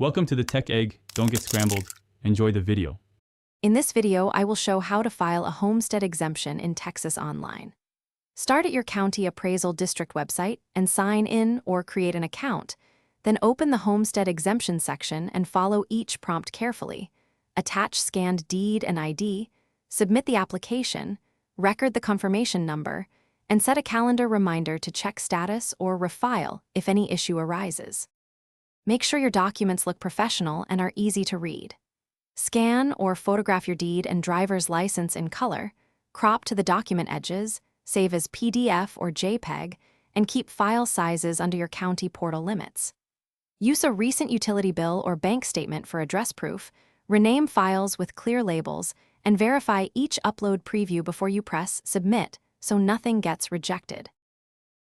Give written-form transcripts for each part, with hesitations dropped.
Welcome to the Tech Egg. Don't get scrambled. Enjoy the video. In this video, I will show how to file a homestead exemption in Texas online. Start at your county appraisal district website and sign in or create an account. Then open the homestead exemption section and follow each prompt carefully. Attach scanned deed and ID, submit the application, record the confirmation number, and set a calendar reminder to check status or refile if any issue arises. Make sure your documents look professional and are easy to read. Scan or photograph your deed and driver's license in color, crop to the document edges, save as PDF or JPEG, and keep file sizes under your county portal limits. Use a recent utility bill or bank statement for address proof, rename files with clear labels, and verify each upload preview before you press Submit so nothing gets rejected.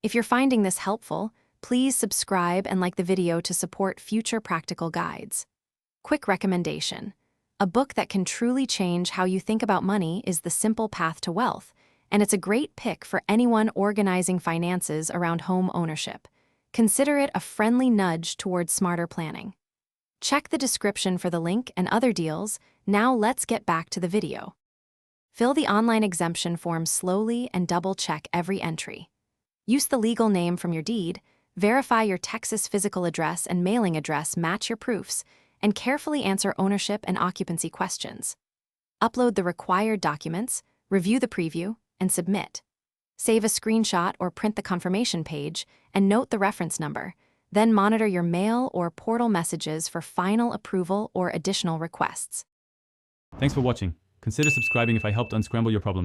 If you're finding this helpful, please subscribe and like the video to support future practical guides. Quick recommendation. A book that can truly change how you think about money is The Simple Path to Wealth, and it's a great pick for anyone organizing finances around home ownership. Consider it a friendly nudge towards smarter planning. Check the description for the link and other deals. Now let's get back to the video. Fill the online exemption form slowly and double-check every entry. Use the legal name from your deed, verify your Texas physical address and mailing address match your proofs, and carefully answer ownership and occupancy questions. Upload the required documents, review the preview, and submit. Save a screenshot or print the confirmation page and note the reference number. Then monitor your mail or portal messages for final approval or additional requests. Thanks for watching. Consider subscribing if I helped unscramble your problems.